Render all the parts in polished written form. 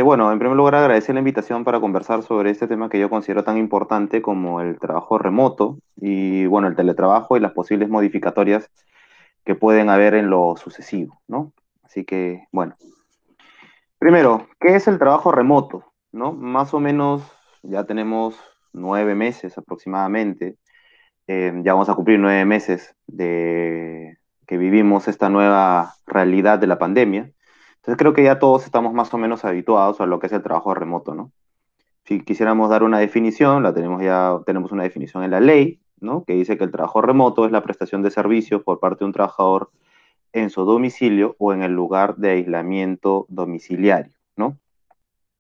Bueno, en primer lugar agradecer la invitación para conversar sobre este tema que yo considero tan importante como el trabajo remoto y, bueno, el teletrabajo y las posibles modificatorias que pueden haber en lo sucesivo, ¿no? Así que, bueno, primero, ¿qué es el trabajo remoto? ¿No? Más o menos ya tenemos 9 meses aproximadamente, ya vamos a cumplir 9 meses de que vivimos esta nueva realidad de la pandemia. Entonces creo que ya todos estamos más o menos habituados a lo que es el trabajo remoto, ¿no? Si quisiéramos dar una definición, tenemos una definición en la ley, ¿no? Que dice que el trabajo remoto es la prestación de servicios por parte de un trabajador en su domicilio o en el lugar de aislamiento domiciliario, ¿no?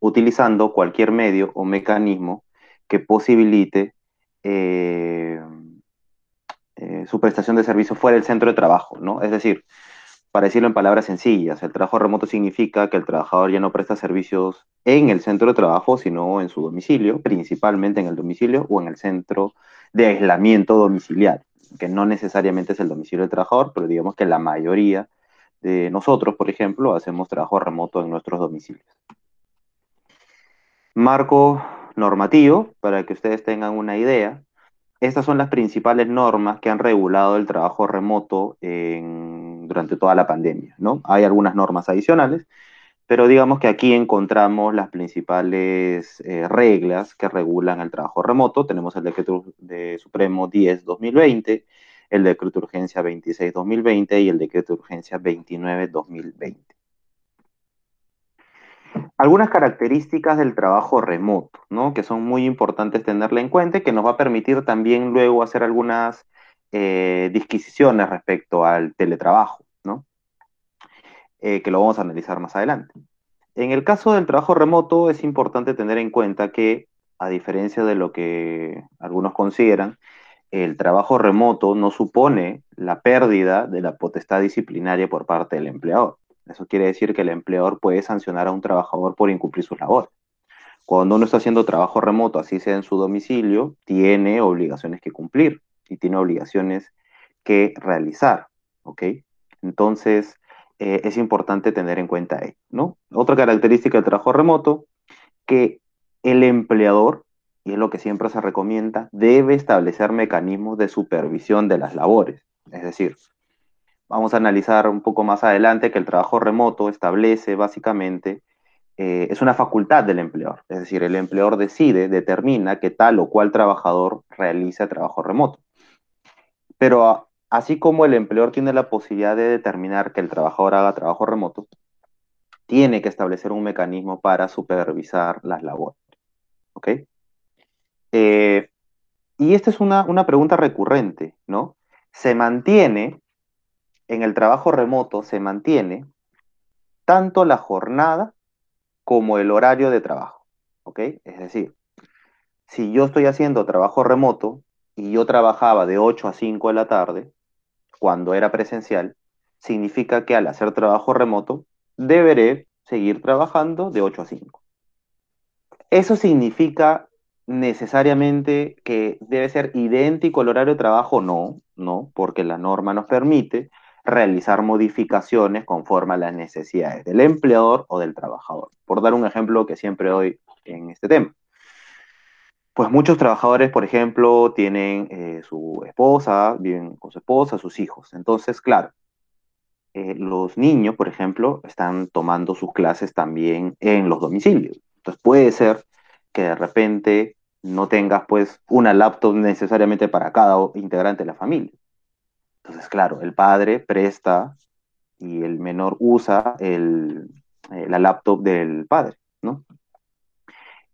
Utilizando cualquier medio o mecanismo que posibilite eh, su prestación de servicio fuera del centro de trabajo, ¿no? Es decir, para decirlo en palabras sencillas, el trabajo remoto significa que el trabajador ya no presta servicios en el centro de trabajo, sino en su domicilio, principalmente en el domicilio o en el centro de aislamiento domiciliario, que no necesariamente es el domicilio del trabajador, pero digamos que la mayoría de nosotros, por ejemplo, hacemos trabajo remoto en nuestros domicilios. Marco normativo, para que ustedes tengan una idea. Estas son las principales normas que han regulado el trabajo remoto durante toda la pandemia, ¿no? Hay algunas normas adicionales, pero digamos que aquí encontramos las principales reglas que regulan el trabajo remoto. Tenemos el decreto de Supremo 10/2020, el decreto de urgencia 26/2020 y el decreto de urgencia 29/2020. Algunas características del trabajo remoto, ¿no? Que son muy importantes tenerla en cuenta y que nos va a permitir también luego hacer algunas disquisiciones respecto al teletrabajo, ¿no? Que lo vamos a analizar más adelante. En el caso del trabajo remoto es importante tener en cuenta que, a diferencia de lo que algunos consideran, el trabajo remoto no supone la pérdida de la potestad disciplinaria por parte del empleador. Eso quiere decir que el empleador puede sancionar a un trabajador por incumplir sus labores. Cuando uno está haciendo trabajo remoto, así sea en su domicilio, tiene obligaciones que cumplir y tiene obligaciones que realizar, ¿ok? Entonces, es importante tener en cuenta ello, ¿no? Otra característica del trabajo remoto, que el empleador, y es lo que siempre se recomienda, debe establecer mecanismos de supervisión de las labores. Es decir, vamos a analizar un poco más adelante que el trabajo remoto establece básicamente es una facultad del empleador, es decir, el empleador determina que tal o cual trabajador realiza trabajo remoto. Pero así como el empleador tiene la posibilidad de determinar que el trabajador haga trabajo remoto, tiene que establecer un mecanismo para supervisar las labores. ¿Ok? Eh, y esta es una pregunta recurrente, ¿no? Se mantiene, en el trabajo remoto, se mantiene tanto la jornada como el horario de trabajo. ¿Ok? Es decir, si yo estoy haciendo trabajo remoto y yo trabajaba de 8 a 5 de la tarde, cuando era presencial, significa que al hacer trabajo remoto, deberé seguir trabajando de 8 a 5. ¿Eso significa necesariamente que debe ser idéntico el horario de trabajo? No, no, porque la norma nos permite realizar modificaciones conforme a las necesidades del empleador o del trabajador. Por dar un ejemplo que siempre doy en este tema. Pues muchos trabajadores, por ejemplo, tienen su esposa, viven con su esposa, sus hijos. Entonces, claro, los niños, por ejemplo, están tomando sus clases también en los domicilios. Entonces puede ser que de repente no tengas pues una laptop necesariamente para cada integrante de la familia. Entonces, claro, el padre presta y el menor usa la laptop del padre, ¿no?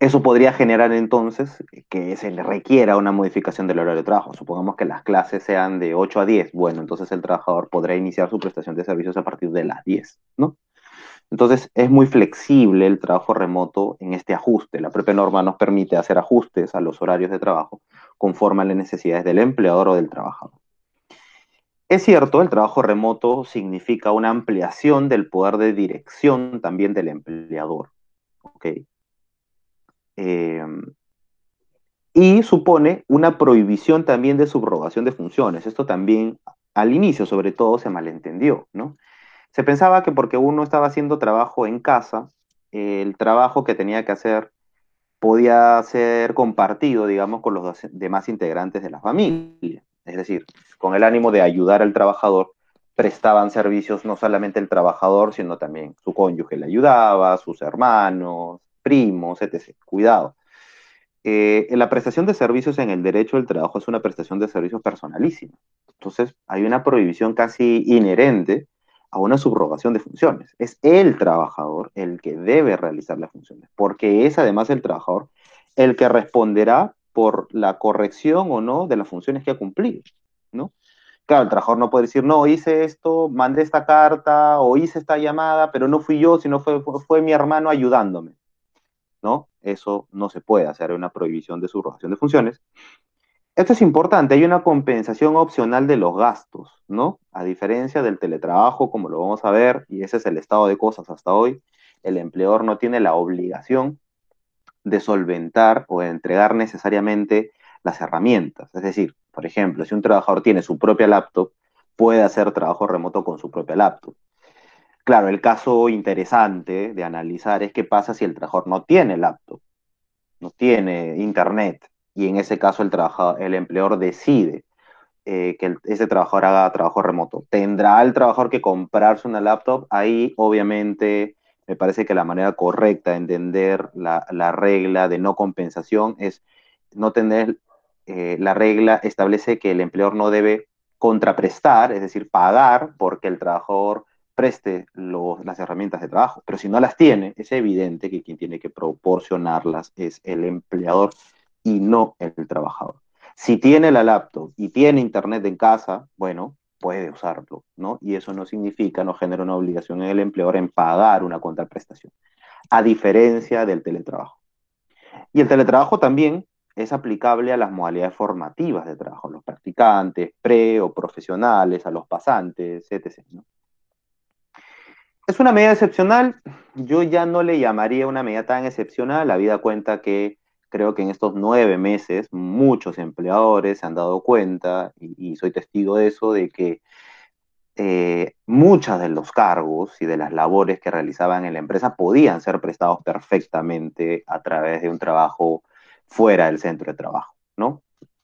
Eso podría generar entonces que se le requiera una modificación del horario de trabajo. Supongamos que las clases sean de 8 a 10. Bueno, entonces el trabajador podrá iniciar su prestación de servicios a partir de las 10, ¿no? Entonces es muy flexible el trabajo remoto en este ajuste. La propia norma nos permite hacer ajustes a los horarios de trabajo conforme a las necesidades del empleador o del trabajador. Es cierto, el trabajo remoto significa una ampliación del poder de dirección también del empleador, ¿ok? Eh, y supone una prohibición también de subrogación de funciones. Esto también al inicio, sobre todo, se malentendió, ¿no? Se pensaba que porque uno estaba haciendo trabajo en casa, el trabajo que tenía que hacer podía ser compartido, digamos, con los demás integrantes de la familia. Es decir, con el ánimo de ayudar al trabajador, prestaban servicios no solamente el trabajador, sino también su cónyuge le ayudaba, sus hermanos, primos, etc. Cuidado. La prestación de servicios en el derecho del trabajo es una prestación de servicios personalísima. Entonces, hay una prohibición casi inherente a una subrogación de funciones. Es el trabajador el que debe realizar las funciones, porque es además el trabajador el que responderá por la corrección o no de las funciones que ha cumplido, ¿no? Claro, el trabajador no puede decir, no, hice esto, mandé esta carta o hice esta llamada, pero no fui yo, sino fue mi hermano ayudándome, ¿no? Eso no se puede hacer, hay una prohibición de subrogación de funciones. Esto es importante, hay una compensación opcional de los gastos, ¿no? A diferencia del teletrabajo, como lo vamos a ver, y ese es el estado de cosas hasta hoy, el empleador no tiene la obligación de solventar o de entregar necesariamente las herramientas. Es decir, por ejemplo, si un trabajador tiene su propia laptop, puede hacer trabajo remoto con su propia laptop. Claro, el caso interesante de analizar es qué pasa si el trabajador no tiene laptop, no tiene internet, y en ese caso el empleador decide que ese trabajador haga trabajo remoto. ¿Tendrá el trabajador que comprarse una laptop? Ahí, obviamente, me parece que la manera correcta de entender la regla de no compensación es no tener, la regla establece que el empleador no debe contraprestar, es decir, pagar porque el trabajador preste las herramientas de trabajo. Pero si no las tiene, es evidente que quien tiene que proporcionarlas es el empleador y no el trabajador. Si tiene la laptop y tiene internet en casa, bueno, puede usarlo, ¿no? Y eso no significa, no genera una obligación en el empleador en pagar una contraprestación, a diferencia del teletrabajo. Y el teletrabajo también es aplicable a las modalidades formativas de trabajo, a los practicantes, pre o profesionales, a los pasantes, etc., ¿no? Es una medida excepcional, yo ya no le llamaría una medida tan excepcional, la vida cuenta que creo que en estos 9 meses muchos empleadores se han dado cuenta, y soy testigo de eso, de que muchos de los cargos y de las labores que realizaban en la empresa podían ser prestados perfectamente a través de un trabajo fuera del centro de trabajo, ¿no?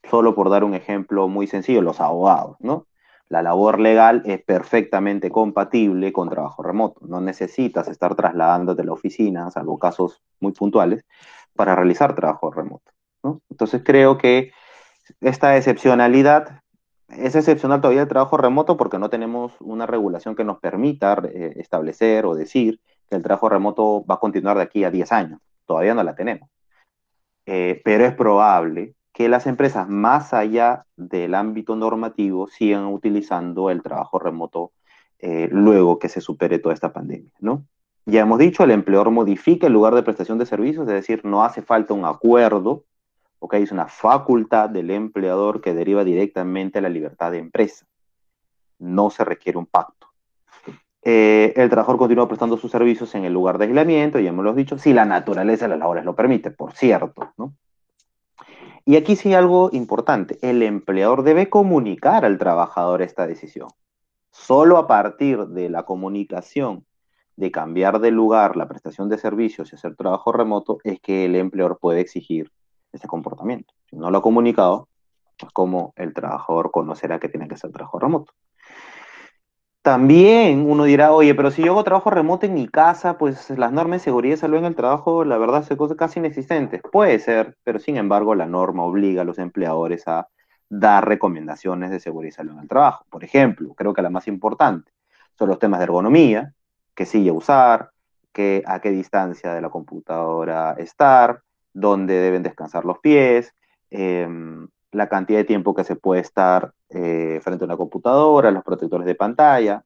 Solo por dar un ejemplo muy sencillo, los abogados, ¿no? La labor legal es perfectamente compatible con trabajo remoto. No necesitas estar trasladándote a la oficina, salvo casos muy puntuales, para realizar trabajo remoto, ¿no? Entonces creo que esta excepcionalidad es excepcional todavía el trabajo remoto porque no tenemos una regulación que nos permita establecer o decir que el trabajo remoto va a continuar de aquí a 10 años. Todavía no la tenemos. Pero es probable que las empresas más allá del ámbito normativo sigan utilizando el trabajo remoto luego que se supere toda esta pandemia, ¿no? Ya hemos dicho, el empleador modifica el lugar de prestación de servicios, es decir, no hace falta un acuerdo, ¿ok? Es una facultad del empleador que deriva directamente a la libertad de empresa. No se requiere un pacto. El trabajador continúa prestando sus servicios en el lugar de aislamiento, ya hemos lo dicho, si la naturaleza de las labores lo permite, por cierto, ¿no? Y aquí sí hay algo importante, el empleador debe comunicar al trabajador esta decisión. Solo a partir de la comunicación de cambiar de lugar la prestación de servicios y hacer trabajo remoto es que el empleador puede exigir ese comportamiento. Si no lo ha comunicado, pues como el trabajador conocerá que tiene que hacer trabajo remoto. También uno dirá, oye, pero si yo hago trabajo remoto en mi casa, pues las normas de seguridad y salud en el trabajo, la verdad, son cosas casi inexistentes. Puede ser, pero sin embargo, la norma obliga a los empleadores a dar recomendaciones de seguridad y salud en el trabajo. Por ejemplo, creo que la más importante son los temas de ergonomía, qué silla usar, a qué distancia de la computadora estar, dónde deben descansar los pies, eh, la cantidad de tiempo que se puede estar frente a una computadora, los protectores de pantalla,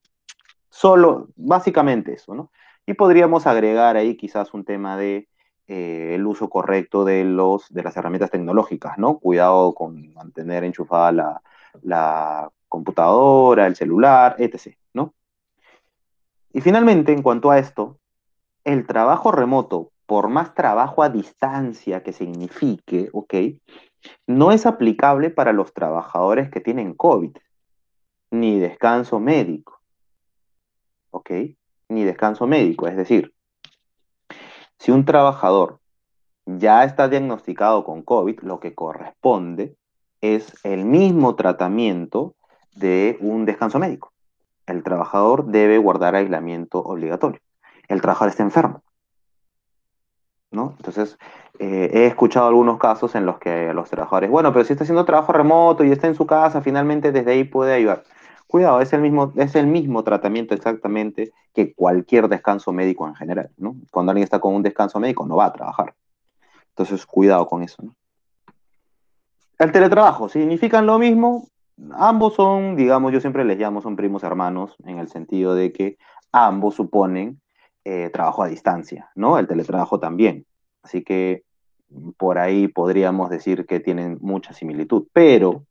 solo, básicamente eso, ¿no? Y podríamos agregar ahí quizás un tema de el uso correcto de las herramientas tecnológicas, ¿no? Cuidado con mantener enchufada la computadora, el celular, etc., ¿no? Y finalmente, en cuanto a esto, el trabajo remoto, por más trabajo a distancia que signifique, ¿ok? No es aplicable para los trabajadores que tienen COVID, ni descanso médico, ¿ok? Ni descanso médico, es decir, Si un trabajador ya está diagnosticado con COVID, lo que corresponde es el mismo tratamiento de un descanso médico. El trabajador debe guardar aislamiento obligatorio. El trabajador está enfermo, ¿no? Entonces, he escuchado algunos casos en los que los trabajadores, bueno, pero si está haciendo trabajo remoto y está en su casa, finalmente desde ahí puede ayudar. Cuidado, es el mismo tratamiento exactamente que cualquier descanso médico en general, ¿no? Cuando alguien está con un descanso médico no va a trabajar. Entonces, cuidado con eso, ¿no? El teletrabajo, ¿significan lo mismo? Ambos son, digamos, yo siempre les llamo, son primos hermanos, en el sentido de que ambos suponen trabajo a distancia, ¿no? El teletrabajo también. Así que por ahí podríamos decir que tienen mucha similitud, pero,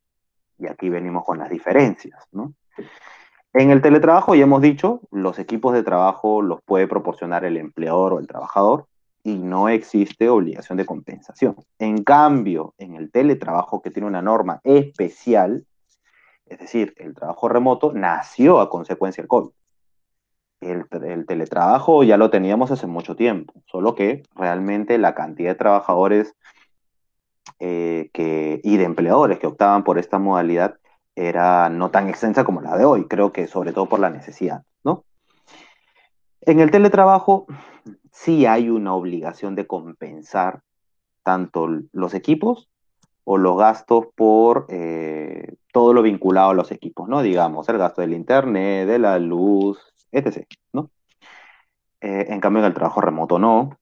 y aquí venimos con las diferencias, ¿no? En el teletrabajo, ya hemos dicho, los equipos de trabajo los puede proporcionar el empleador o el trabajador y no existe obligación de compensación. En cambio, en el teletrabajo, que tiene una norma especial, es decir, el trabajo remoto nació a consecuencia del COVID. El teletrabajo ya lo teníamos hace mucho tiempo, solo que realmente la cantidad de trabajadores y de empleadores que optaban por esta modalidad era no tan extensa como la de hoy, creo que sobre todo por la necesidad, ¿no? En el teletrabajo sí hay una obligación de compensar tanto los equipos o los gastos por todo lo vinculado a los equipos, ¿no? Digamos, el gasto del internet, de la luz, etc., ¿no? En cambio, en el trabajo remoto no.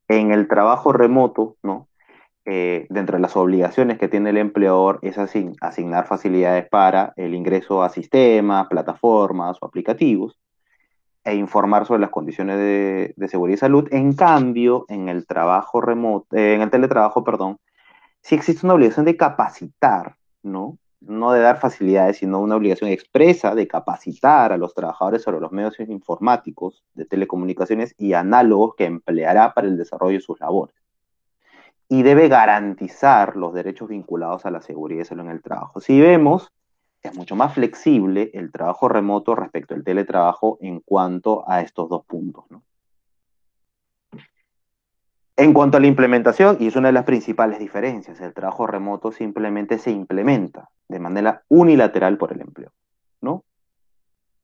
En el trabajo remoto, ¿no? Dentro de las obligaciones que tiene el empleador es asignar facilidades para el ingreso a sistemas, plataformas o aplicativos e informar sobre las condiciones de seguridad y salud. En cambio, en el trabajo remoto, en el teletrabajo, perdón, sí existe una obligación de capacitar, ¿no? No de dar facilidades, sino una obligación expresa de capacitar a los trabajadores sobre los medios informáticos de telecomunicaciones y análogos que empleará para el desarrollo de sus labores. Y debe garantizar los derechos vinculados a la seguridad y salud en el trabajo. Si vemos, es mucho más flexible el trabajo remoto respecto al teletrabajo en cuanto a estos dos puntos, ¿no? En cuanto a la implementación, y es una de las principales diferencias, el trabajo remoto simplemente se implementa de manera unilateral por el empleo, ¿no?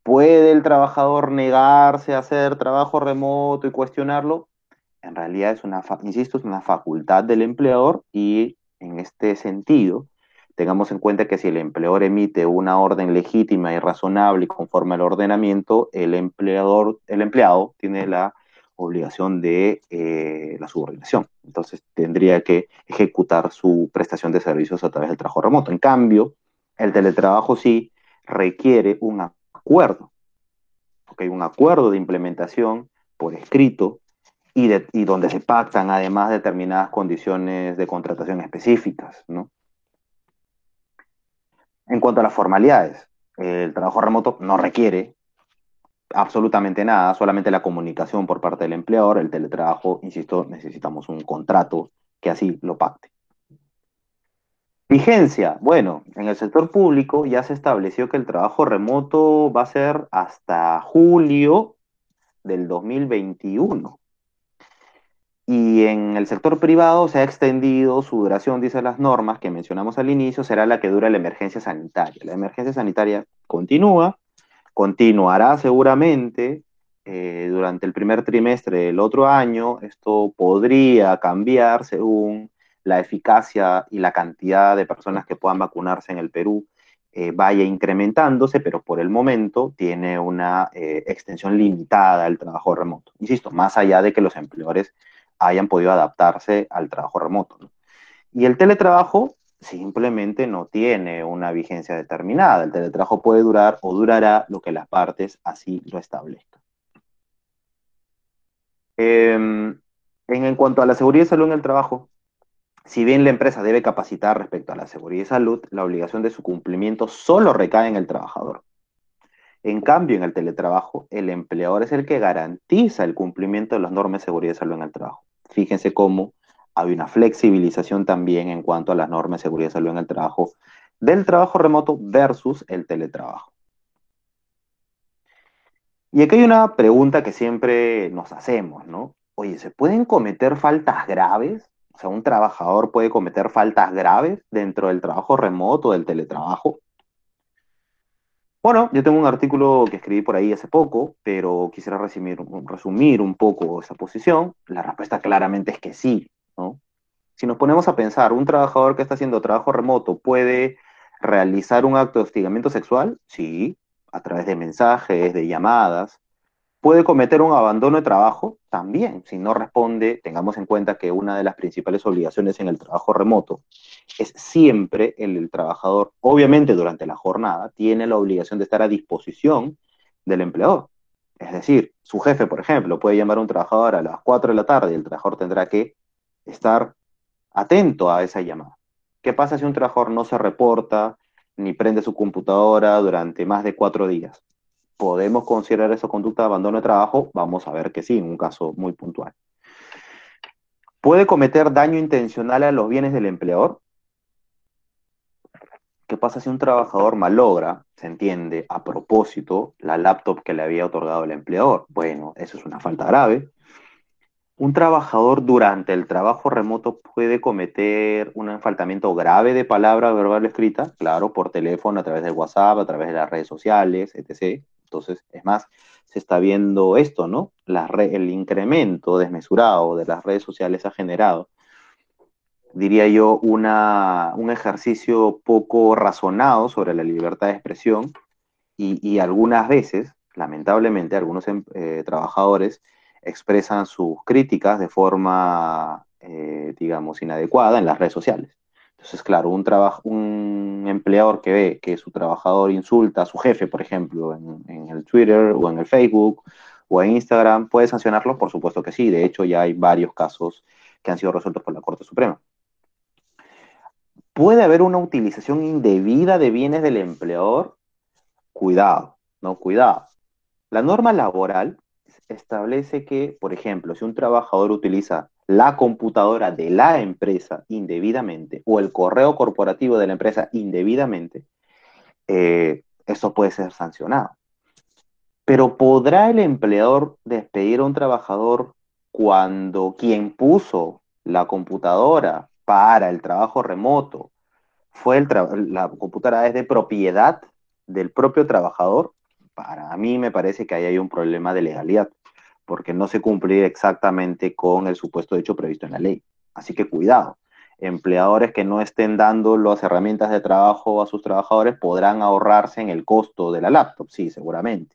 ¿Puede el trabajador negarse a hacer trabajo remoto y cuestionarlo? En realidad es insisto, es una facultad del empleador y en este sentido, tengamos en cuenta que si el empleador emite una orden legítima y razonable y conforme al ordenamiento, el empleado tiene la obligación de la subordinación. Entonces tendría que ejecutar su prestación de servicios a través del trabajo remoto. En cambio, el teletrabajo sí requiere un acuerdo, porque hay un acuerdo de implementación por escrito y donde se pactan además determinadas condiciones de contratación específicas, ¿no? En cuanto a las formalidades, el trabajo remoto no requiere absolutamente nada, solamente la comunicación por parte del empleador. El teletrabajo, insisto, necesitamos un contrato que así lo pacte. Vigencia. Bueno, en el sector público ya se estableció que el trabajo remoto va a ser hasta julio del 2021. Y en el sector privado se ha extendido su duración, dice las normas que mencionamos al inicio, será la que dura la emergencia sanitaria. La emergencia sanitaria continúa, continuará seguramente durante el primer trimestre del otro año. Esto podría cambiar según la eficacia y la cantidad de personas que puedan vacunarse en el Perú vaya incrementándose, pero por el momento tiene una extensión limitada al trabajo remoto. Insisto, más allá de que los empleadores hayan podido adaptarse al trabajo remoto, ¿no? Y el teletrabajo simplemente no tiene una vigencia determinada. El teletrabajo puede durar o durará lo que las partes así lo establezcan. En cuanto a la seguridad y salud en el trabajo, si bien la empresa debe capacitar respecto a la seguridad y salud, la obligación de su cumplimiento solo recae en el trabajador. En cambio, en el teletrabajo, el empleador es el que garantiza el cumplimiento de las normas de seguridad y salud en el trabajo. Fíjense cómo hay una flexibilización también en cuanto a las normas de seguridad y salud en el trabajo del trabajo remoto versus el teletrabajo. Y aquí hay una pregunta que siempre nos hacemos, ¿no? Oye, ¿se pueden cometer faltas graves? O sea, un trabajador puede cometer faltas graves dentro del trabajo remoto, del teletrabajo. Bueno, yo tengo un artículo que escribí por ahí hace poco, pero quisiera resumir un poco esa posición. La respuesta claramente es que sí, ¿no? Si nos ponemos a pensar, ¿un trabajador que está haciendo trabajo remoto puede realizar un acto de hostigamiento sexual? Sí, a través de mensajes, de llamadas. ¿Puede cometer un abandono de trabajo? También, si no responde, tengamos en cuenta que una de las principales obligaciones en el trabajo remoto es siempre el trabajador, obviamente durante la jornada, tiene la obligación de estar a disposición del empleador. Es decir, su jefe, por ejemplo, puede llamar a un trabajador a las 4 de la tarde y el trabajador tendrá que estar atento a esa llamada. ¿Qué pasa si un trabajador no se reporta ni prende su computadora durante más de 4 días? ¿Podemos considerar eso conducta de abandono de trabajo? Vamos a ver que sí, en un caso muy puntual. ¿Puede cometer daño intencional a los bienes del empleador? ¿Qué pasa si un trabajador malogra, se entiende, a propósito, la laptop que le había otorgado el empleador? Bueno, eso es una falta grave. ¿Un trabajador durante el trabajo remoto puede cometer un enfaltamiento grave de palabra verbal o escrita? Claro, por teléfono, a través de WhatsApp, a través de las redes sociales, etc. Entonces, es más, se está viendo esto, ¿no? El incremento desmesurado de las redes sociales ha generado, diría yo, un ejercicio poco razonado sobre la libertad de expresión y algunas veces, lamentablemente, algunos trabajadores expresan sus críticas de forma, digamos, inadecuada en las redes sociales. Entonces, claro, un empleador que ve que su trabajador insulta a su jefe, por ejemplo, en el Twitter o en el Facebook o en Instagram, ¿puede sancionarlo? Por supuesto que sí. De hecho, ya hay varios casos que han sido resueltos por la Corte Suprema. ¿Puede haber una utilización indebida de bienes del empleador? Cuidado, no, cuidado. La norma laboral establece que, por ejemplo, si un trabajador utiliza la computadora de la empresa indebidamente o el correo corporativo de la empresa indebidamente, eso puede ser sancionado. Pero ¿podrá el empleador despedir a un trabajador cuando quien puso la computadora para el trabajo remoto la computadora es de propiedad del propio trabajador? Para mí me parece que ahí hay un problema de legalidad, porque no se cumple exactamente con el supuesto hecho previsto en la ley. Así que cuidado, empleadores que no estén dando las herramientas de trabajo a sus trabajadores podrán ahorrarse en el costo de la laptop, sí, seguramente.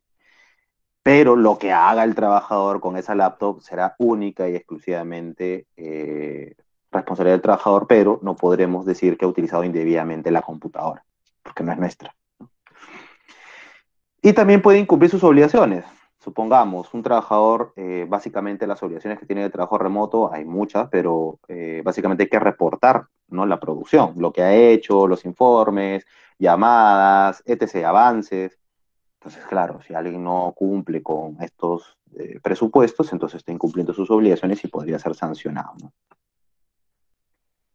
Pero lo que haga el trabajador con esa laptop será única y exclusivamente responsabilidad del trabajador, pero no podremos decir que ha utilizado indebidamente la computadora, porque no es nuestra. Y también puede incumplir sus obligaciones. Supongamos, un trabajador, básicamente las obligaciones que tiene de trabajo remoto, hay muchas, pero básicamente hay que reportar, ¿no?, la producción, lo que ha hecho, los informes, llamadas, etc., avances. Entonces, claro, si alguien no cumple con estos presupuestos, entonces está incumpliendo sus obligaciones y podría ser sancionado, ¿no?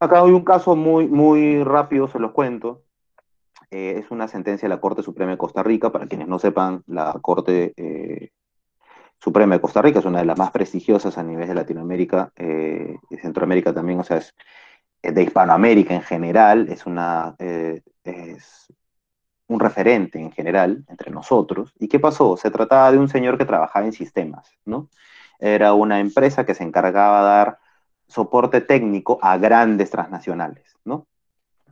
Acá hay un caso muy rápido, se los cuento. Es una sentencia de la Corte Suprema de Costa Rica. Para quienes no sepan, la Corte Suprema de Costa Rica es una de las más prestigiosas a nivel de Latinoamérica y Centroamérica también, o sea, es de Hispanoamérica en general, es un referente en general entre nosotros. ¿Y qué pasó? Se trataba de un señor que trabajaba en sistemas, ¿no? Era una empresa que se encargaba de dar soporte técnico a grandes transnacionales, ¿no?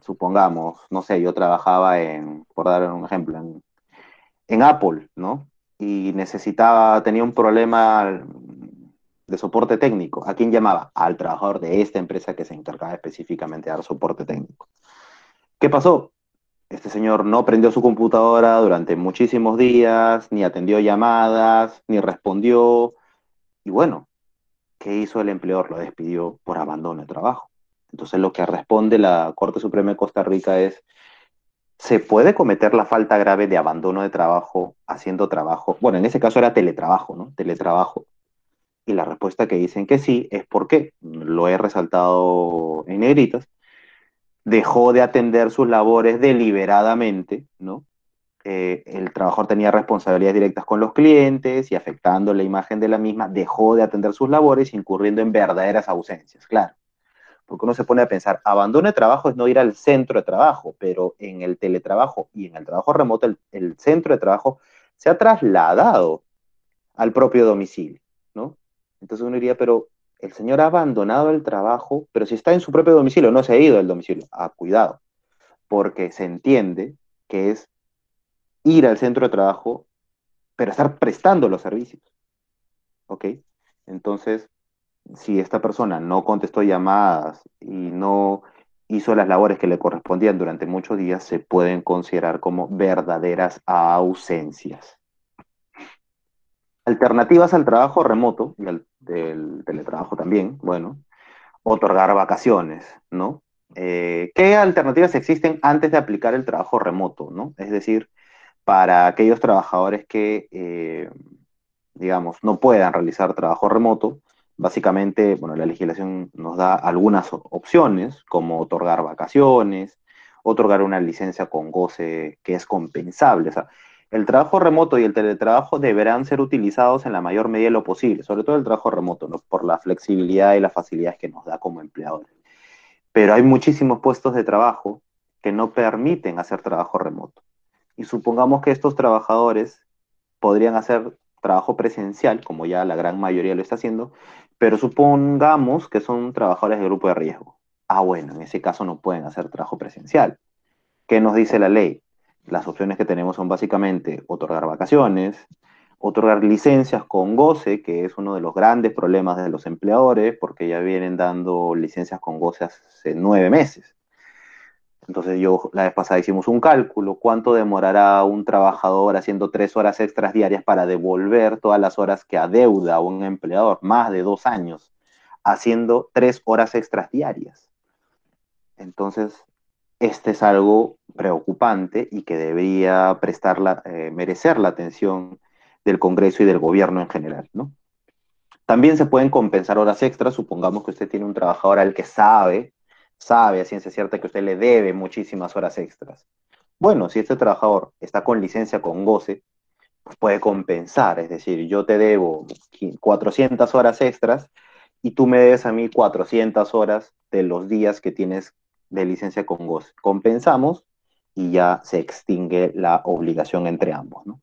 Supongamos, no sé, yo trabajaba por dar un ejemplo, en Apple, ¿no? Y tenía un problema de soporte técnico. ¿A quién llamaba? Al trabajador de esta empresa que se encargaba específicamente de dar soporte técnico. ¿Qué pasó? Este señor no prendió su computadora durante muchísimos días, ni atendió llamadas, ni respondió. Y bueno, ¿qué hizo el empleador? Lo despidió por abandono de trabajo. Entonces lo que responde la Corte Suprema de Costa Rica es, ¿se puede cometer la falta grave de abandono de trabajo haciendo trabajo? Bueno, en ese caso era teletrabajo, ¿no? Teletrabajo. Y la respuesta que dicen que sí es porque, lo he resaltado en negritas, dejó de atender sus labores deliberadamente, ¿no? el trabajador tenía responsabilidades directas con los clientes y afectando la imagen de la misma, dejó de atender sus labores, incurriendo en verdaderas ausencias, claro. Porque uno se pone a pensar, abandono de trabajo es no ir al centro de trabajo, pero en el teletrabajo y en el trabajo remoto, el centro de trabajo se ha trasladado al propio domicilio, ¿no? Entonces uno diría, pero el señor ha abandonado el trabajo, pero si está en su propio domicilio, no se ha ido del domicilio. Ah, cuidado, porque se entiende que es ir al centro de trabajo, pero estar prestando los servicios, ¿ok? Entonces, si esta persona no contestó llamadas y no hizo las labores que le correspondían durante muchos días, se pueden considerar como verdaderas ausencias. Alternativas al trabajo remoto y al del teletrabajo también, bueno, otorgar vacaciones, ¿no? ¿Qué alternativas existen antes de aplicar el trabajo remoto, ¿no? Es decir, para aquellos trabajadores que, digamos, no puedan realizar trabajo remoto, básicamente, bueno, la legislación nos da algunas opciones, como otorgar vacaciones, otorgar una licencia con goce que es compensable. O sea, el trabajo remoto y el teletrabajo deberán ser utilizados en la mayor medida de lo posible, sobre todo el trabajo remoto, ¿no? Por la flexibilidad y las facilidades que nos da como empleadores. Pero hay muchísimos puestos de trabajo que no permiten hacer trabajo remoto. Y supongamos que estos trabajadores podrían hacer trabajo presencial, como ya la gran mayoría lo está haciendo, pero supongamos que son trabajadores de grupo de riesgo. Ah, bueno, en ese caso no pueden hacer trabajo presencial. ¿Qué nos dice la ley? Las opciones que tenemos son básicamente otorgar vacaciones, otorgar licencias con goce, que es uno de los grandes problemas de los empleadores, porque ya vienen dando licencias con goce hace 9 meses. Entonces yo la vez pasada hicimos un cálculo, ¿cuánto demorará un trabajador haciendo 3 horas extras diarias para devolver todas las horas que adeuda a un empleador? Más de 2 años haciendo 3 horas extras diarias. Entonces, este es algo preocupante y que debería merecer la atención del Congreso y del gobierno en general, ¿no? También se pueden compensar horas extras, supongamos que usted tiene un trabajador al que sabe a ciencia cierta que usted le debe muchísimas horas extras. Bueno, si este trabajador está con licencia con goce, pues puede compensar, es decir, yo te debo 400 horas extras y tú me debes a mí 400 horas de los días que tienes de licencia con goce. Compensamos y ya se extingue la obligación entre ambos, ¿no?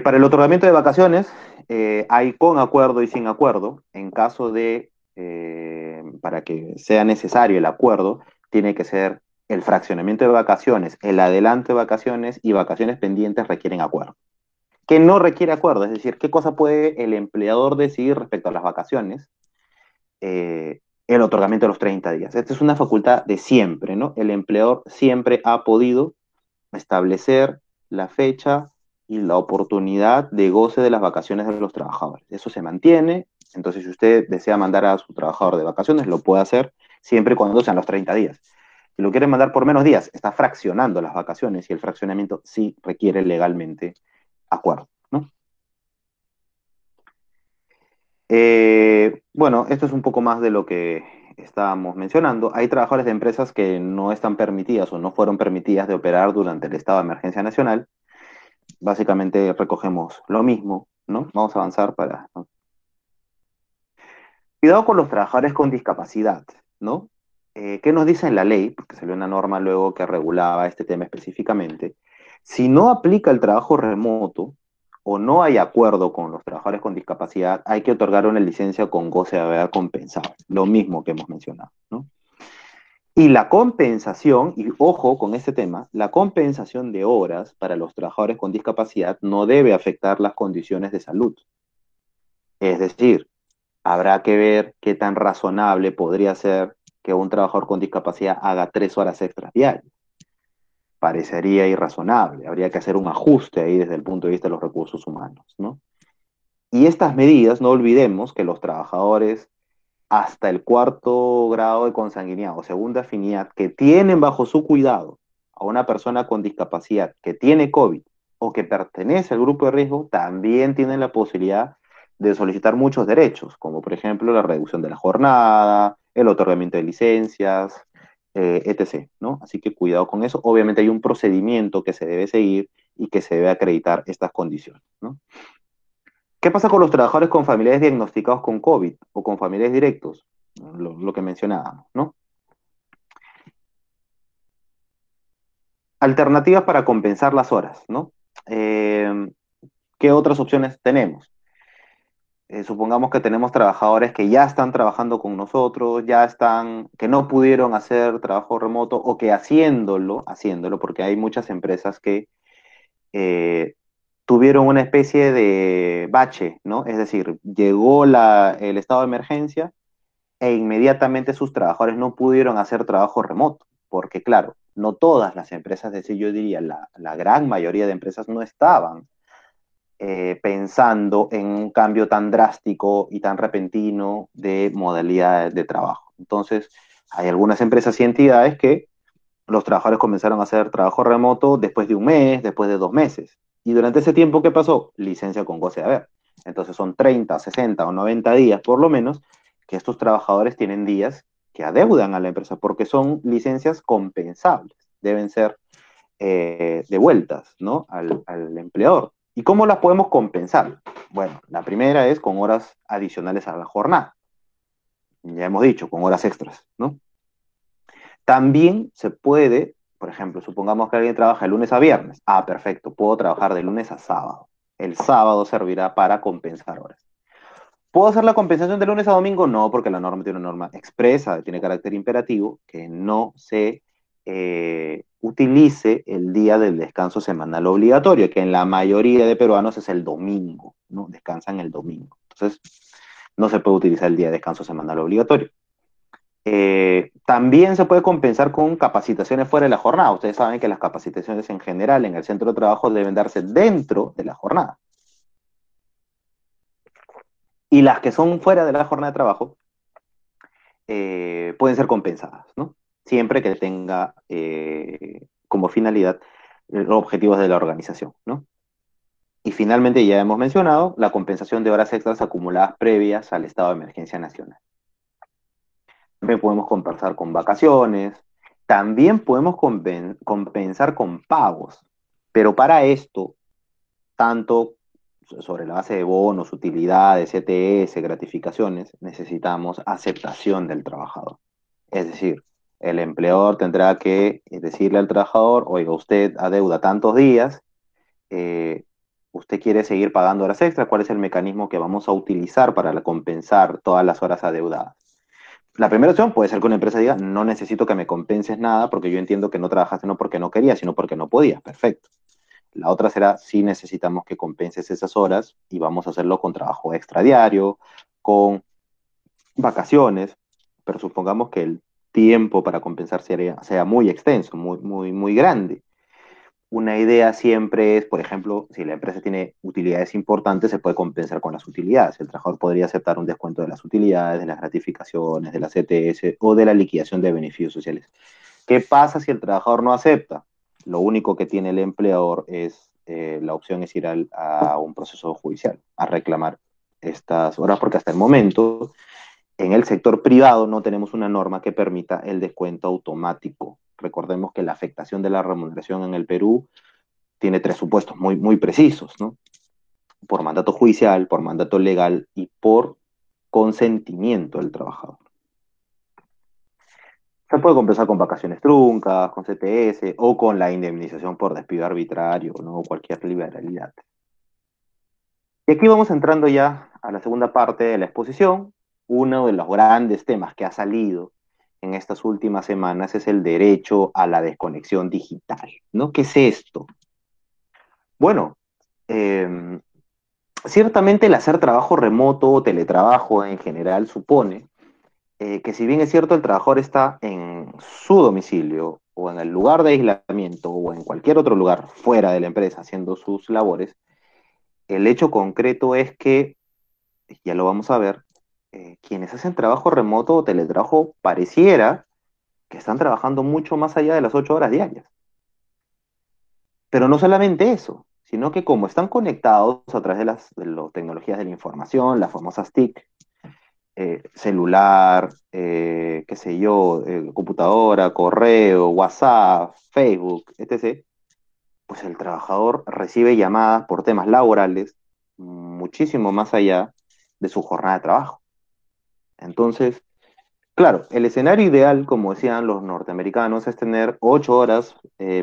Para el otorgamiento de vacaciones, hay con acuerdo y sin acuerdo. En caso de, para que sea necesario el acuerdo, tiene que ser el fraccionamiento de vacaciones, el adelanto de vacaciones y vacaciones pendientes requieren acuerdo. ¿Qué no requiere acuerdo? Es decir, ¿qué cosa puede el empleador decidir respecto a las vacaciones? El otorgamiento de los 30 días. Esta es una facultad de siempre, ¿no? El empleador siempre ha podido establecer la fecha y la oportunidad de goce de las vacaciones de los trabajadores. Eso se mantiene, entonces si usted desea mandar a su trabajador de vacaciones, lo puede hacer siempre y cuando sean los 30 días. Si lo quiere mandar por menos días, está fraccionando las vacaciones y el fraccionamiento sí requiere legalmente acuerdo, ¿no? Bueno, esto es un poco más de lo que estábamos mencionando. Hay trabajadores de empresas que no están permitidas o no fueron permitidas de operar durante el estado de emergencia nacional. Básicamente recogemos lo mismo, ¿no? Vamos a avanzar para... ¿no? Cuidado con los trabajadores con discapacidad, ¿no? ¿Qué nos dice en la ley? Porque salió una norma luego que regulaba este tema específicamente. Si no aplica el trabajo remoto o no hay acuerdo con los trabajadores con discapacidad, hay que otorgar una licencia con goce de haber compensado. Lo mismo que hemos mencionado, ¿no? Y la compensación, y ojo con este tema, la compensación de horas para los trabajadores con discapacidad no debe afectar las condiciones de salud. Es decir, habrá que ver qué tan razonable podría ser que un trabajador con discapacidad haga 3 horas extras diarias. Parecería irrazonable, habría que hacer un ajuste ahí desde el punto de vista de los recursos humanos, ¿no? Y estas medidas, no olvidemos que los trabajadores hasta el cuarto grado de consanguinidad o segunda afinidad que tienen bajo su cuidado a una persona con discapacidad que tiene COVID o que pertenece al grupo de riesgo, también tienen la posibilidad de solicitar muchos derechos, como por ejemplo la reducción de la jornada, el otorgamiento de licencias, etc., ¿no? Así que cuidado con eso. Obviamente hay un procedimiento que se debe seguir y que se debe acreditar estas condiciones, ¿no? ¿Qué pasa con los trabajadores con familiares diagnosticados con COVID o con familiares directos? Lo que mencionábamos, ¿no? Alternativas para compensar las horas, ¿no? Eh, ¿Qué otras opciones tenemos? Supongamos que tenemos trabajadores que ya están trabajando con nosotros, ya están, que no pudieron hacer trabajo remoto o que haciéndolo, porque hay muchas empresas que eh, tuvieron una especie de bache, ¿no? Es decir, llegó el estado de emergencia e inmediatamente sus trabajadores no pudieron hacer trabajo remoto, porque claro, no todas las empresas, es decir, yo diría la gran mayoría de empresas no estaban pensando en un cambio tan drástico y tan repentino de modalidades de trabajo. Entonces, hay algunas empresas y entidades que los trabajadores comenzaron a hacer trabajo remoto después de un mes, después de 2 meses. Y durante ese tiempo, ¿qué pasó? Licencia con goce de haber. Entonces son 30, 60 o 90 días por lo menos que estos trabajadores tienen días que adeudan a la empresa porque son licencias compensables, deben ser devueltas, ¿no? al empleador. ¿Y cómo las podemos compensar? Bueno, la primera es con horas adicionales a la jornada. Ya hemos dicho, con horas extras, ¿no? También se puede, por ejemplo, supongamos que alguien trabaja de lunes a viernes. Ah, perfecto, puedo trabajar de lunes a sábado. El sábado servirá para compensar horas. ¿Puedo hacer la compensación de lunes a domingo? No, porque la norma tiene una norma expresa, tiene carácter imperativo, que no se utilice el día del descanso semanal obligatorio, que en la mayoría de peruanos es el domingo, ¿no? Descansan el domingo. Entonces, no se puede utilizar el día de descanso semanal obligatorio. También se puede compensar con capacitaciones fuera de la jornada. Ustedes saben que las capacitaciones en general en el centro de trabajo deben darse dentro de la jornada. Y las que son fuera de la jornada de trabajo pueden ser compensadas, ¿no? Siempre que tenga como finalidad los objetivos de la organización, ¿no? Y finalmente ya hemos mencionado la compensación de horas extras acumuladas previas al estado de emergencia nacional. También podemos compensar con vacaciones, también podemos compensar con pagos, pero para esto, tanto sobre la base de bonos, utilidades, ETS, gratificaciones, necesitamos aceptación del trabajador. Es decir, el empleador tendrá que decirle al trabajador, oiga, usted adeuda tantos días, eh, usted quiere seguir pagando horas extras, ¿cuál es el mecanismo que vamos a utilizar para compensar todas las horas adeudadas? La primera opción puede ser que una empresa diga, no necesito que me compenses nada porque yo entiendo que no trabajaste no porque no querías, sino porque no podías. Perfecto. La otra será, sí necesitamos que compenses esas horas y vamos a hacerlo con trabajo extradiario, con vacaciones, pero supongamos que el tiempo para compensar sea muy extenso, muy, muy, muy grande. Una idea siempre es, por ejemplo, si la empresa tiene utilidades importantes, se puede compensar con las utilidades. El trabajador podría aceptar un descuento de las utilidades, de las gratificaciones, de las ETS o de la liquidación de beneficios sociales. ¿Qué pasa si el trabajador no acepta? Lo único que tiene el empleador es, la opción es ir a un proceso judicial, a reclamar estas horas, porque hasta el momento en el sector privado no tenemos una norma que permita el descuento automático. Recordemos que la afectación de la remuneración en el Perú tiene tres supuestos muy, muy precisos, ¿no? Por mandato judicial, por mandato legal y por consentimiento del trabajador. Se puede compensar con vacaciones truncas, con CTS o con la indemnización por despido arbitrario, ¿no? Cualquier liberalidad. Y aquí vamos entrando ya a la segunda parte de la exposición. Uno de los grandes temas que ha salido en estas últimas semanas es el derecho a la desconexión digital, ¿no? ¿Qué es esto? Bueno, eh, ciertamente el hacer trabajo remoto o teletrabajo en general supone que si bien es cierto el trabajador está en su domicilio o en el lugar de aislamiento o en cualquier otro lugar fuera de la empresa haciendo sus labores, el hecho concreto es que, ya lo vamos a ver, quienes hacen trabajo remoto o teletrabajo pareciera que están trabajando mucho más allá de las 8 horas diarias. Pero no solamente eso, sino que como están conectados a través de las tecnologías de la información, las famosas TIC, celular, qué sé yo, computadora, correo, WhatsApp, Facebook, etc., pues el trabajador recibe llamadas por temas laborales muchísimo más allá de su jornada de trabajo. Entonces, claro, el escenario ideal, como decían los norteamericanos, es tener 8 horas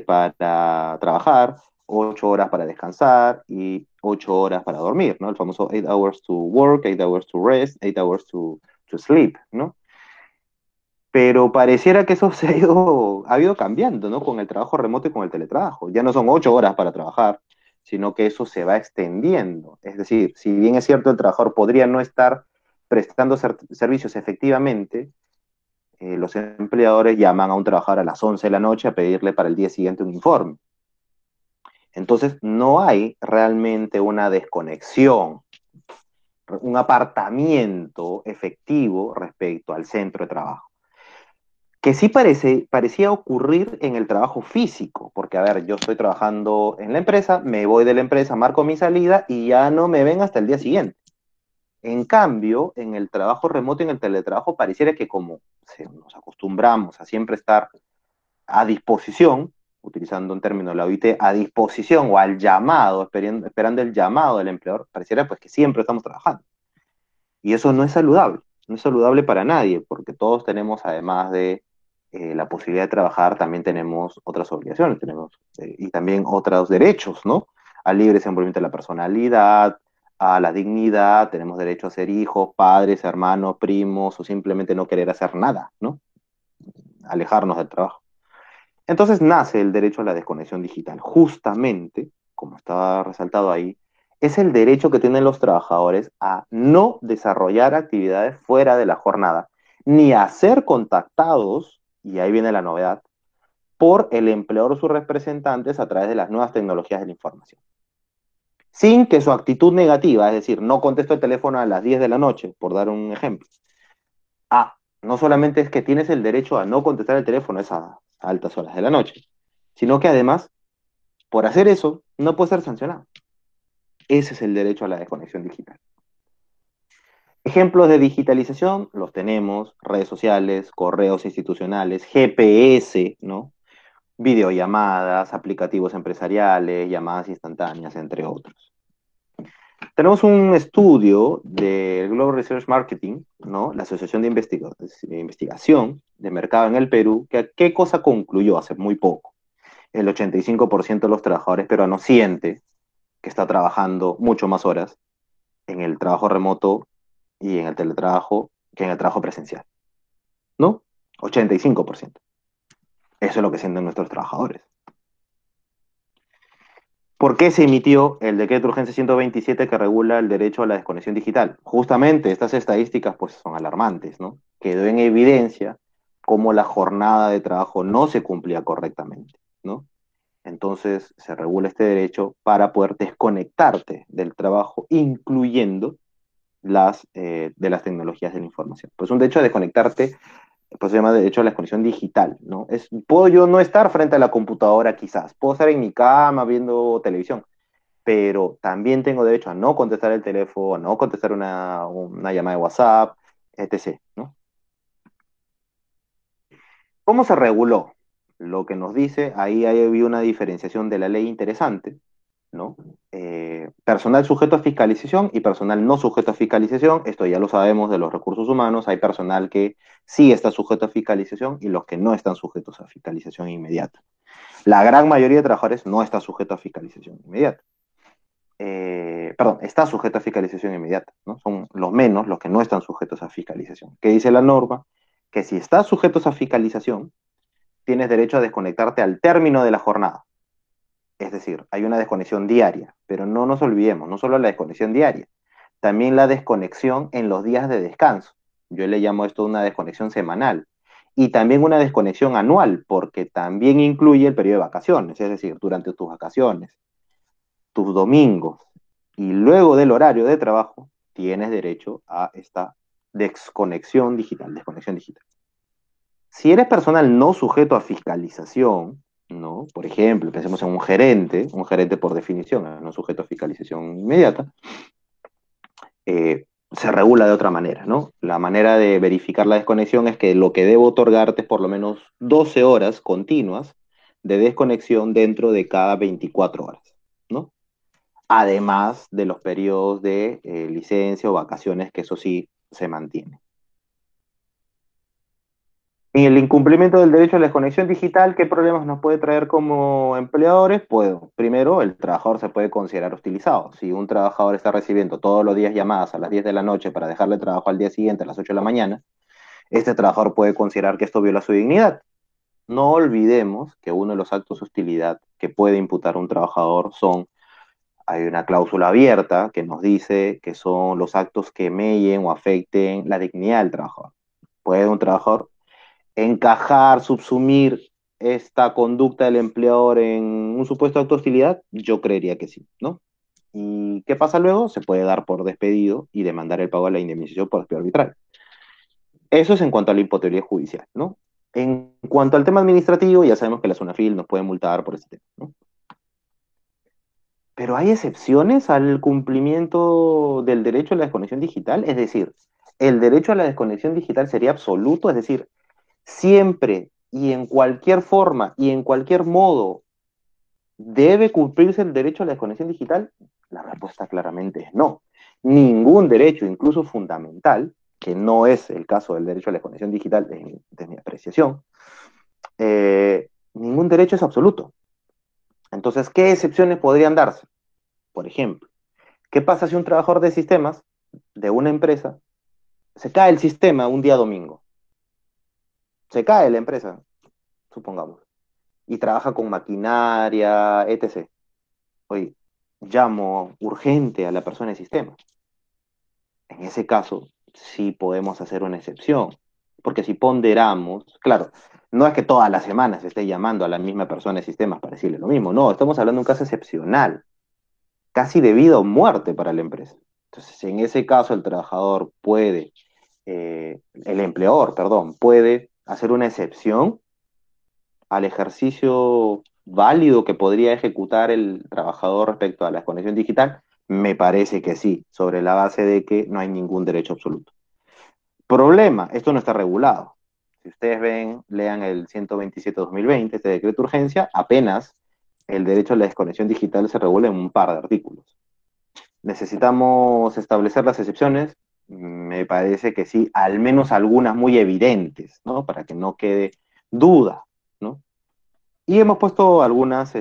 para trabajar, 8 horas para descansar y 8 horas para dormir, ¿no? El famoso 8 hours to work, 8 hours to rest, 8 hours to sleep, ¿no? Pero pareciera que eso ha ido cambiando, ¿no? Con el trabajo remoto y con el teletrabajo. Ya no son 8 horas para trabajar, sino que eso se va extendiendo. Es decir, si bien es cierto el trabajador podría no estar prestando servicios efectivamente, los empleadores llaman a un trabajador a las 11 de la noche a pedirle para el día siguiente un informe. Entonces, no hay realmente una desconexión, un apartamiento efectivo respecto al centro de trabajo. Que sí parecía ocurrir en el trabajo físico, porque a ver, yo estoy trabajando en la empresa, me voy de la empresa, marco mi salida y ya no me ven hasta el día siguiente. En cambio, en el trabajo remoto y en el teletrabajo pareciera que como nos acostumbramos a siempre estar a disposición, utilizando un término de la OIT, a disposición o al llamado, esperando el llamado del empleador, pareciera pues que siempre estamos trabajando. Y eso no es saludable, no es saludable para nadie, porque todos tenemos, además de la posibilidad de trabajar, también tenemos otras obligaciones, tenemos y también otros derechos, ¿no? Al libre desenvolvimiento de la personalidad, a la dignidad, tenemos derecho a ser hijos, padres, hermanos, primos, o simplemente no querer hacer nada, ¿no? Alejarnos del trabajo. Entonces nace el derecho a la desconexión digital. Justamente, como estaba resaltado ahí, es el derecho que tienen los trabajadores a no desarrollar actividades fuera de la jornada, ni a ser contactados, y ahí viene la novedad, por el empleador o sus representantes a través de las nuevas tecnologías de la información. Sin que su actitud negativa, es decir, no contesto el teléfono a las 10 de la noche, por dar un ejemplo. No solamente es que tienes el derecho a no contestar el teléfono a esas altas horas de la noche, sino que además, por hacer eso, no puede ser sancionado. Ese es el derecho a la desconexión digital. Ejemplos de digitalización los tenemos, redes sociales, correos institucionales, GPS, ¿no? Videollamadas, aplicativos empresariales, llamadas instantáneas, entre otros. Tenemos un estudio del Global Research Marketing, ¿no? La Asociación de Investigación de Mercado en el Perú, que ¿qué cosa concluyó hace muy poco? El 85% de los trabajadores peruanos siente que está trabajando mucho más horas en el trabajo remoto y en el teletrabajo que en el trabajo presencial, ¿no? 85%. Eso es lo que sienten nuestros trabajadores. ¿Por qué se emitió el decreto de urgencia 127 que regula el derecho a la desconexión digital? Justamente estas estadísticas pues son alarmantes, ¿no? Quedó en evidencia cómo la jornada de trabajo no se cumplía correctamente, ¿no? Entonces se regula este derecho para poder desconectarte del trabajo, incluyendo de las tecnologías de la información. Pues un derecho a desconectarte, pues se llama derecho a la desconexión digital, ¿no? Puedo yo no estar frente a la computadora quizás, puedo estar en mi cama viendo televisión, pero también tengo derecho a no contestar el teléfono, a no contestar una llamada de WhatsApp, etc., ¿no? ¿Cómo se reguló? Lo que nos dice, ahí había una diferenciación de la ley interesante, ¿no? Personal sujeto a fiscalización y personal no sujeto a fiscalización, esto ya lo sabemos de los recursos humanos, hay personal que sí está sujeto a fiscalización y los que no están sujetos a fiscalización inmediata. La gran mayoría de trabajadores no está sujeto a fiscalización inmediata. Perdón, está sujeto a fiscalización inmediata, ¿no? Son los menos los que no están sujetos a fiscalización. ¿Qué dice la norma? Que si estás sujetos a fiscalización, tienes derecho a desconectarte al término de la jornada. Es decir, hay una desconexión diaria, pero no nos olvidemos, no solo la desconexión diaria, también la desconexión en los días de descanso. Yo le llamo esto una desconexión semanal. Y también una desconexión anual, porque también incluye el periodo de vacaciones, es decir, durante tus vacaciones, tus domingos y luego del horario de trabajo, tienes derecho a esta desconexión digital, desconexión digital. Si eres personal no sujeto a fiscalización, ¿no? Por ejemplo, pensemos en un gerente por definición, no sujeto a fiscalización inmediata, se regula de otra manera, ¿no? La manera de verificar la desconexión es que lo que debo otorgarte es por lo menos 12 horas continuas de desconexión dentro de cada 24 horas, ¿no? Además de los periodos de licencia o vacaciones, que eso sí se mantiene. Y el incumplimiento del derecho a la desconexión digital, ¿qué problemas nos puede traer como empleadores? Pues primero, el trabajador se puede considerar hostilizado. Si un trabajador está recibiendo todos los días llamadas a las 10 de la noche para dejarle trabajo al día siguiente a las 8 de la mañana, este trabajador puede considerar que esto viola su dignidad. No olvidemos que uno de los actos de hostilidad que puede imputar un trabajador son, hay una cláusula abierta que nos dice que son los actos que mellen o afecten la dignidad del trabajador. Puede un trabajador encajar, subsumir esta conducta del empleador en un supuesto acto de hostilidad? Yo creería que sí, ¿no? ¿Y qué pasa luego? Se puede dar por despedido y demandar el pago de la indemnización por despido arbitral. Eso es en cuanto a la imputabilidad judicial, ¿no? En cuanto al tema administrativo, ya sabemos que la SUNAFIL nos puede multar por ese tema, ¿no? Pero hay excepciones al cumplimiento del derecho a la desconexión digital, es decir, el derecho a la desconexión digital sería absoluto, es decir, siempre y en cualquier forma y en cualquier modo debe cumplirse el derecho a la desconexión digital. La respuesta claramente es no. Ningún derecho, incluso fundamental, que no es el caso del derecho a la desconexión digital de mi apreciación, ningún derecho es absoluto. Entonces, ¿qué excepciones podrían darse? Por ejemplo, ¿qué pasa si un trabajador de sistemas de una empresa se cae el sistema un día domingo? Se cae la empresa, supongamos, y trabaja con maquinaria, etc. Oye, llamo urgente a la persona de sistema. En ese caso, sí podemos hacer una excepción, porque si ponderamos, claro, no es que todas las semanas se esté llamando a la misma persona de sistemas para decirle lo mismo, no, estamos hablando de un caso excepcional, casi de vida o muerte para la empresa. Entonces, en ese caso, el trabajador puede, el empleador, perdón, puede hacer una excepción al ejercicio válido que podría ejecutar el trabajador respecto a la desconexión digital? Me parece que sí, sobre la base de que no hay ningún derecho absoluto. Problema, esto no está regulado. Si ustedes ven, lean el 127-2020, este decreto de urgencia, apenas el derecho a la desconexión digital se regula en un par de artículos. ¿Necesitamos establecer las excepciones? Me parece que sí, al menos algunas muy evidentes, ¿no? Para que no quede duda, ¿no? Y hemos puesto algunos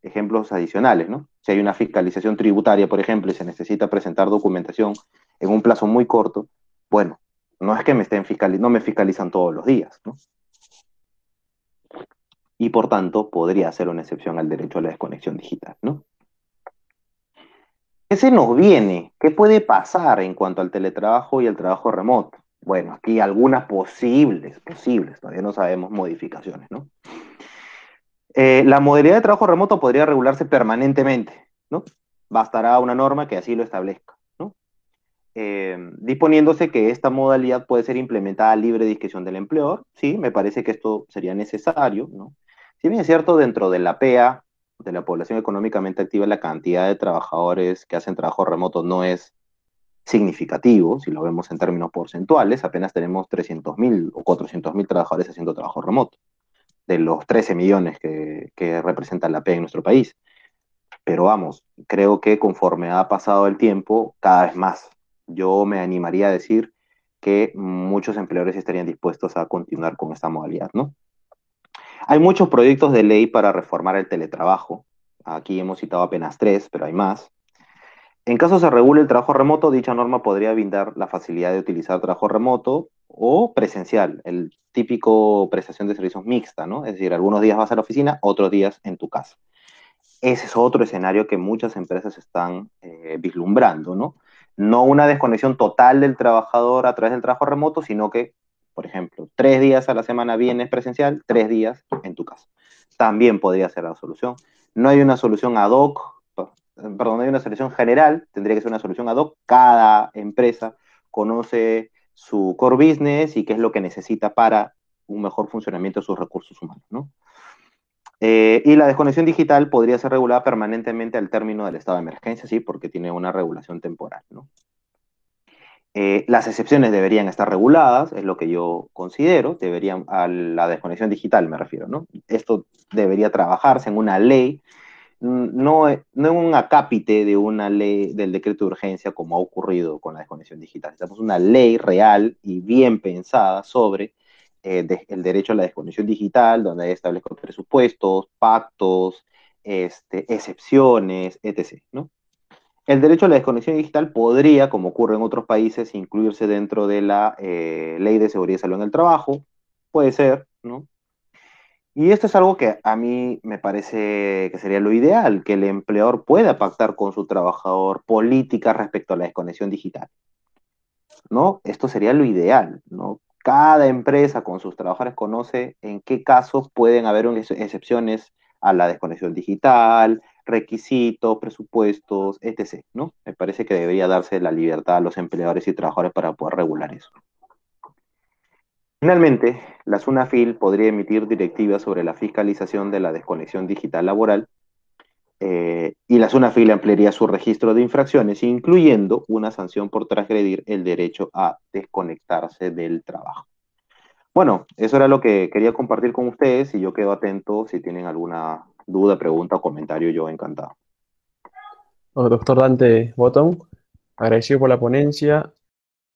ejemplos adicionales, ¿no? Si hay una fiscalización tributaria, por ejemplo, y se necesita presentar documentación en un plazo muy corto, bueno, no es que me estén no me fiscalizan todos los días, ¿no? Y por tanto, podría ser una excepción al derecho a la desconexión digital, ¿no? ¿Qué se nos viene? ¿Qué puede pasar en cuanto al teletrabajo y el trabajo remoto? Bueno, aquí algunas posibles, todavía no sabemos modificaciones, ¿no? La modalidad de trabajo remoto podría regularse permanentemente, ¿no? Bastará una norma que así lo establezca, ¿no? Disponiéndose que esta modalidad puede ser implementada a libre discreción del empleador, sí, me parece que esto sería necesario, ¿no? Si bien es cierto, dentro de la PEA, de la población económicamente activa, la cantidad de trabajadores que hacen trabajo remoto no es significativo, si lo vemos en términos porcentuales, apenas tenemos 300.000 o 400.000 trabajadores haciendo trabajo remoto de los 13 millones que representa la PEA en nuestro país. Pero vamos, creo que conforme ha pasado el tiempo, cada vez más. Yo me animaría a decir que muchos empleadores estarían dispuestos a continuar con esta modalidad, ¿no? Hay muchos proyectos de ley para reformar el teletrabajo. Aquí hemos citado apenas tres, pero hay más. En caso se regule el trabajo remoto, dicha norma podría brindar la facilidad de utilizar trabajo remoto o presencial, el típico prestación de servicios mixta, ¿no? Es decir, algunos días vas a la oficina, otros días en tu casa. Ese es otro escenario que muchas empresas están vislumbrando, ¿no? No una desconexión total del trabajador a través del trabajo remoto, sino que, por ejemplo, 3 días a la semana vienes presencial, 3 días en tu casa. También podría ser la solución. No hay una solución ad hoc, perdón, no hay una solución general, tendría que ser una solución ad hoc. Cada empresa conoce su core business y qué es lo que necesita para un mejor funcionamiento de sus recursos humanos, ¿no? Y la desconexión digital podría ser regulada permanentemente al término del estado de emergencia, sí, porque tiene una regulación temporal, ¿no? Las excepciones deberían estar reguladas, es lo que yo considero, deberían, a la desconexión digital me refiero, ¿no? Esto debería trabajarse en una ley, no en un acápite de una ley del decreto de urgencia como ha ocurrido con la desconexión digital. Necesitamos una ley real y bien pensada sobre el derecho a la desconexión digital, donde establezca presupuestos, pactos, excepciones, etc., ¿no? El derecho a la desconexión digital podría, como ocurre en otros países, incluirse dentro de la ley de seguridad y salud en el trabajo. Puede ser, ¿no? Y esto es algo que a mí me parece que sería lo ideal, que el empleador pueda pactar con su trabajador políticas respecto a la desconexión digital, ¿no? Esto sería lo ideal, ¿no? Cada empresa con sus trabajadores conoce en qué casos pueden haber excepciones a la desconexión digital, requisitos, presupuestos, etc., ¿no? Me parece que debería darse la libertad a los empleadores y trabajadores para poder regular eso. Finalmente, la SUNAFIL podría emitir directivas sobre la fiscalización de la desconexión digital laboral y la SUNAFIL ampliaría su registro de infracciones, incluyendo una sanción por transgredir el derecho a desconectarse del trabajo. Bueno, eso era lo que quería compartir con ustedes y yo quedo atento si tienen alguna duda, pregunta o comentario, yo encantado. Doctor Dante Botón, agradecido por la ponencia.